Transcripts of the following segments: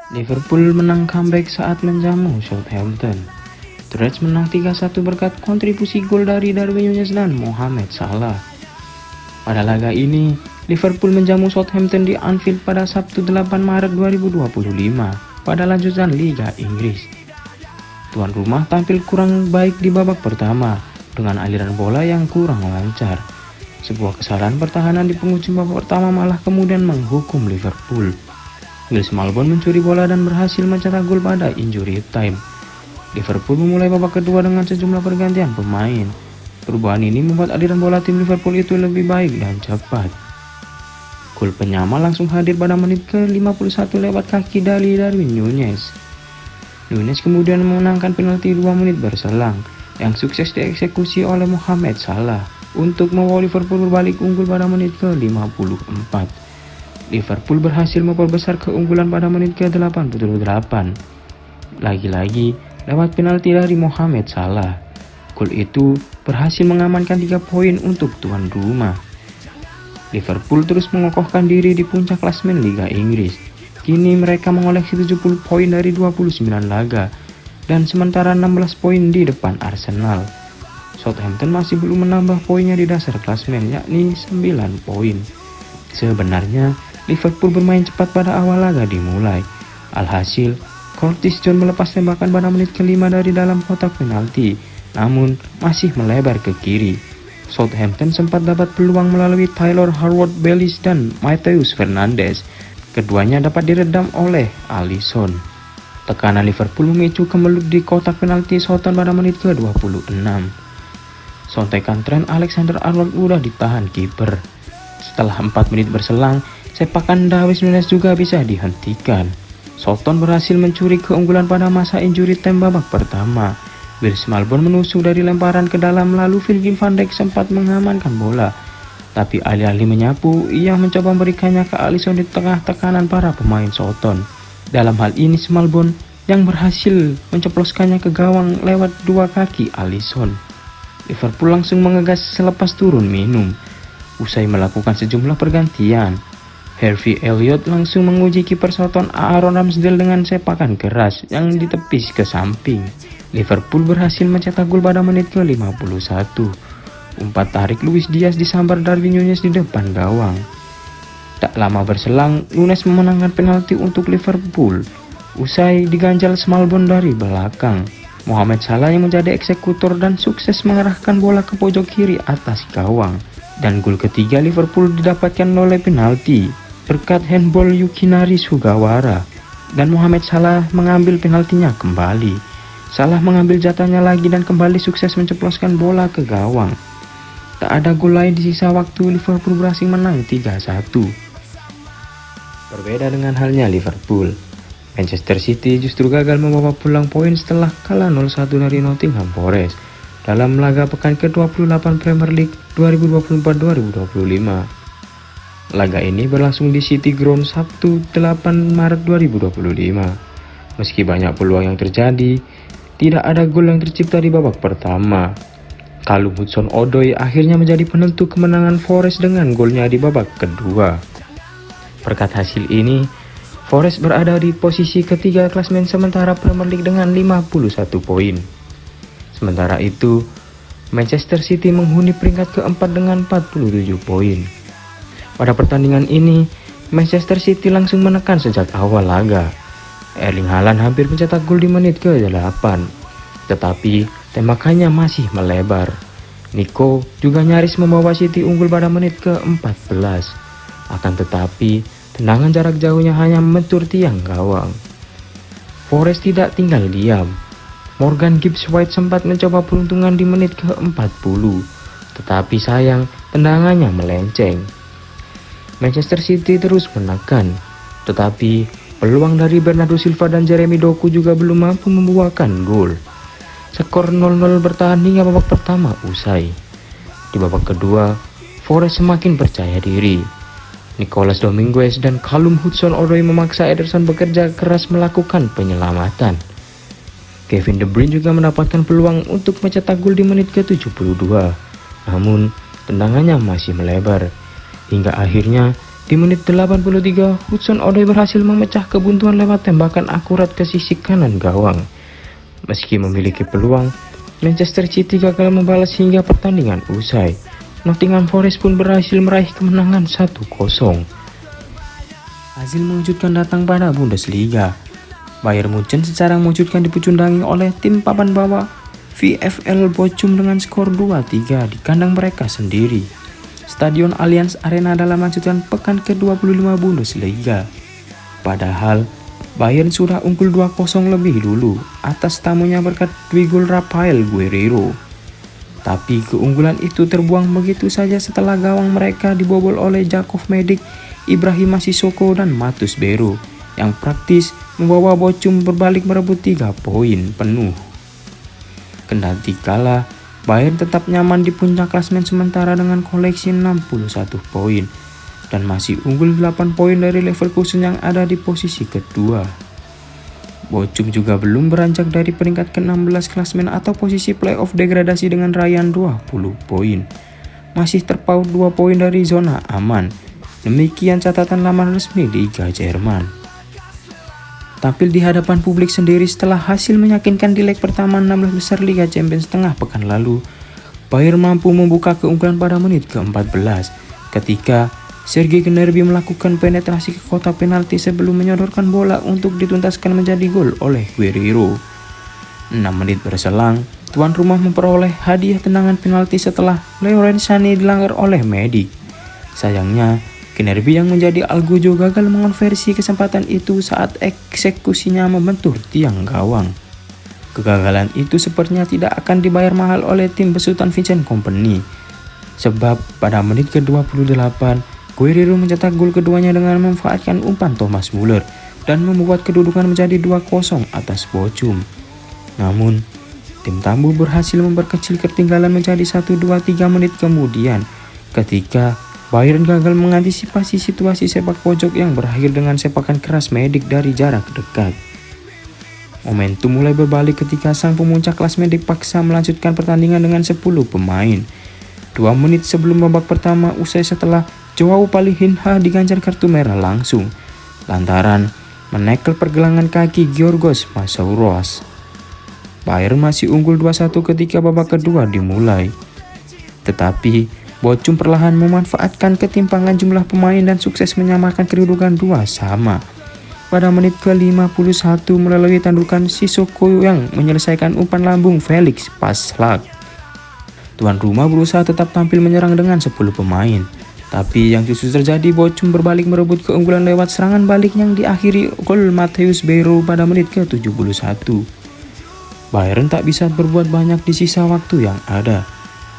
Liverpool menang comeback saat menjamu Southampton. The Reds menang 3-1 berkat kontribusi gol dari Darwin Núñez dan Mohamed Salah. Pada laga ini, Liverpool menjamu Southampton di Anfield pada Sabtu 8 Maret 2025 pada lanjutan Liga Inggris. Tuan rumah tampil kurang baik di babak pertama dengan aliran bola yang kurang lancar. Sebuah kesalahan pertahanan di penghujung babak pertama malah kemudian menghukum Liverpool. Will Smallbone mencuri bola dan berhasil mencetak gol pada injury time. Liverpool memulai babak kedua dengan sejumlah pergantian pemain. Perubahan ini membuat aliran bola tim Liverpool itu lebih baik dan cepat. Gol penyama langsung hadir pada menit ke-51 lewat kaki dari Darwin Núñez. Núñez kemudian memenangkan penalti 2 menit berselang yang sukses dieksekusi oleh Mohamed Salah untuk membawa Liverpool berbalik unggul pada menit ke-54. Liverpool berhasil memperbesar keunggulan pada menit ke-88. Lagi-lagi lewat penalti dari Mohamed Salah. Gol itu berhasil mengamankan 3 poin untuk tuan rumah. Liverpool terus mengokohkan diri di puncak klasemen Liga Inggris. Kini mereka mengoleksi 70 poin dari 29 laga dan sementara 16 poin di depan Arsenal. Southampton masih belum menambah poinnya di dasar klasemen, yakni 9 poin. Sebenarnya Liverpool bermain cepat pada awal laga dimulai. Alhasil, Curtis Jones melepas tembakan pada menit ke-5 dari dalam kotak penalti, namun masih melebar ke kiri. Southampton sempat dapat peluang melalui Taylor Harwood-Bellis dan Matheus Fernandes. Keduanya dapat diredam oleh Alisson. Tekanan Liverpool memicu kemelut di kotak penalti Southampton pada menit ke-26. Sontekan Trent Alexander-Arnold mudah ditahan kiper. Setelah 4 menit berselang, sepakan Darwin Núñez juga bisa dihentikan. Southampton berhasil mencuri keunggulan pada masa injury time babak pertama. Will Smallbone menusuk dari lemparan ke dalam lalu Virgil van Dijk sempat mengamankan bola. Tapi alih-alih menyapu, ia mencoba memberikannya ke Alisson di tengah tekanan para pemain Southampton. Dalam hal ini Smallbone yang berhasil menceploskannya ke gawang lewat 2 kaki Alisson. Liverpool langsung mengegas selepas turun minum. Usai melakukan sejumlah pergantian, Harvey Elliott langsung menguji kiper Southampton Aaron Ramsdale dengan sepakan keras yang ditepis ke samping. Liverpool berhasil mencetak gol pada menit ke-51. Umpan tarik Luis Diaz disambar Darwin Núñez di depan gawang. Tak lama berselang, Núñez memenangkan penalti untuk Liverpool. Usai diganjal Smallbone dari belakang, Mohamed Salah yang menjadi eksekutor dan sukses mengarahkan bola ke pojok kiri atas gawang. Dan gol ketiga Liverpool didapatkan oleh penalti berkat handball Yukinari Sugawara, dan Mohamed Salah mengambil penaltinya kembali. Salah mengambil jatahnya lagi dan kembali sukses menceploskan bola ke gawang. Tak ada gol lain di sisa waktu, Liverpool berhasil menang 3-1. Berbeda dengan halnya Liverpool, Manchester City justru gagal membawa pulang poin setelah kalah 0-1 dari Nottingham Forest dalam laga pekan ke-28 Premier League 2024-2025. Laga ini berlangsung di City Ground Sabtu 8 Maret 2025. Meski banyak peluang yang terjadi, tidak ada gol yang tercipta di babak pertama. Callum Hudson-Odoi akhirnya menjadi penentu kemenangan Forest dengan golnya di babak kedua. Berkat hasil ini, Forest berada di posisi ketiga klasemen sementara Premier League dengan 51 poin. Sementara itu, Manchester City menghuni peringkat keempat dengan 47 poin. Pada pertandingan ini, Manchester City langsung menekan sejak awal laga. Erling Haaland hampir mencetak gol di menit ke-8, tetapi tembakannya masih melebar. Nico juga nyaris membawa City unggul pada menit ke-14. Akan tetapi, tendangan jarak jauhnya hanya membentur tiang gawang. Forest tidak tinggal diam. Morgan Gibbs-White sempat mencoba peruntungan di menit ke-40, tetapi sayang tendangannya melenceng. Manchester City terus menekan, tetapi peluang dari Bernardo Silva dan Jeremy Doku juga belum mampu membuahkan gol. Skor 0-0 bertahan hingga babak pertama usai. Di babak kedua, Forest semakin percaya diri. Nicolas Dominguez dan Callum Hudson-Odoi memaksa Ederson bekerja keras melakukan penyelamatan. Kevin De Bruyne juga mendapatkan peluang untuk mencetak gol di menit ke-72, namun tendangannya masih melebar. Hingga akhirnya Di menit 83, Hudson Odoi berhasil memecah kebuntuan lewat tembakan akurat ke sisi kanan gawang. Meski memiliki peluang, Manchester City gagal membalas hingga pertandingan usai. Nottingham Forest pun berhasil meraih kemenangan 1-0. Hasil mengejutkan datang pada Bundesliga. Bayern Munchen secara mengejutkan dipecundangi oleh tim papan bawah VfL Bochum dengan skor 2-3 di kandang mereka sendiri. Stadion Allianz Arena dalam lanjutan pekan ke-25 Bundesliga. Padahal Bayern sudah unggul 2-0 lebih dulu atas tamunya berkat 2 gol Rafael Guerreiro. Tapi keunggulan itu terbuang begitu saja setelah gawang mereka dibobol oleh Jakov Medic, Ibrahima Sissoko dan Matus Bero yang praktis membawa Bochum berbalik merebut 3 poin penuh. Kendati kalah, Bayern tetap nyaman di puncak klasemen sementara dengan koleksi 61 poin dan masih unggul 8 poin dari Leverkusen yang ada di posisi kedua. Bochum juga belum beranjak dari peringkat ke-16 klasemen atau posisi playoff degradasi dengan raihan 20 poin. Masih terpaut 2 poin dari zona aman. Demikian catatan laman resmi Liga Jerman. Tampil di hadapan publik sendiri setelah hasil meyakinkan di leg pertama 16 besar Liga Champions tengah pekan lalu, Bayern mampu membuka keunggulan pada menit ke-14 ketika Sergei Gnabry melakukan penetrasi ke kotak penalti sebelum menyodorkan bola untuk dituntaskan menjadi gol oleh Guerreiro. 6 menit berselang, tuan rumah memperoleh hadiah tendangan penalti setelah Leroy Sané dilanggar oleh Medic. Sayangnya, Gnabry yang menjadi algojo gagal mengonversi kesempatan itu saat eksekusinya membentur tiang gawang. Kegagalan itu sepertinya tidak akan dibayar mahal oleh tim besutan Vincent Kompany. Sebab pada menit ke-28, Guerreiro mencetak gol keduanya dengan memanfaatkan umpan Thomas Müller dan membuat kedudukan menjadi 2-0 atas Bochum. Namun, tim tamu berhasil memperkecil ketinggalan menjadi 1-2-3 menit kemudian ketika Bayern gagal mengantisipasi situasi sepak pojok yang berakhir dengan sepakan keras Medic dari jarak dekat. Momentum mulai berbalik ketika sang pemuncak klasemen dipaksa melanjutkan pertandingan dengan 10 pemain. 2 menit sebelum babak pertama usai setelah Joao Palhinha diganjar kartu merah langsung lantaran menekel pergelangan kaki Giorgos Masouras. Bayern masih unggul 2-1 ketika babak kedua dimulai. Tetapi Bochum perlahan memanfaatkan ketimpangan jumlah pemain dan sukses menyamakan kedudukan 2-2 pada menit ke-51 melalui tandukan Sissoko yang menyelesaikan umpan lambung Felix Passlack. Tuan rumah berusaha tetap tampil menyerang dengan 10 pemain, tapi yang justru terjadi Bochum berbalik merebut keunggulan lewat serangan balik yang diakhiri gol Matheus Bero pada menit ke-71. Bayern tak bisa berbuat banyak di sisa waktu yang ada.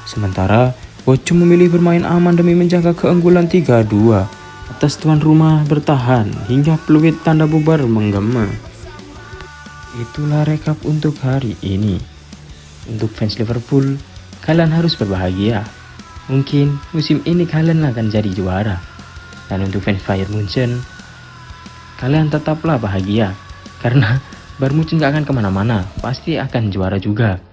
Sementara Bochum memilih bermain aman demi menjaga keunggulan 3-2 atas tuan rumah bertahan hingga peluit tanda bubar menggema. Itulah rekap untuk hari ini. Untuk fans Liverpool, kalian harus berbahagia. Mungkin musim ini kalian akan jadi juara. Dan untuk fans Bayern Munchen, kalian tetaplah bahagia karena Bayern Munchen gak akan kemana-mana, pasti akan juara juga.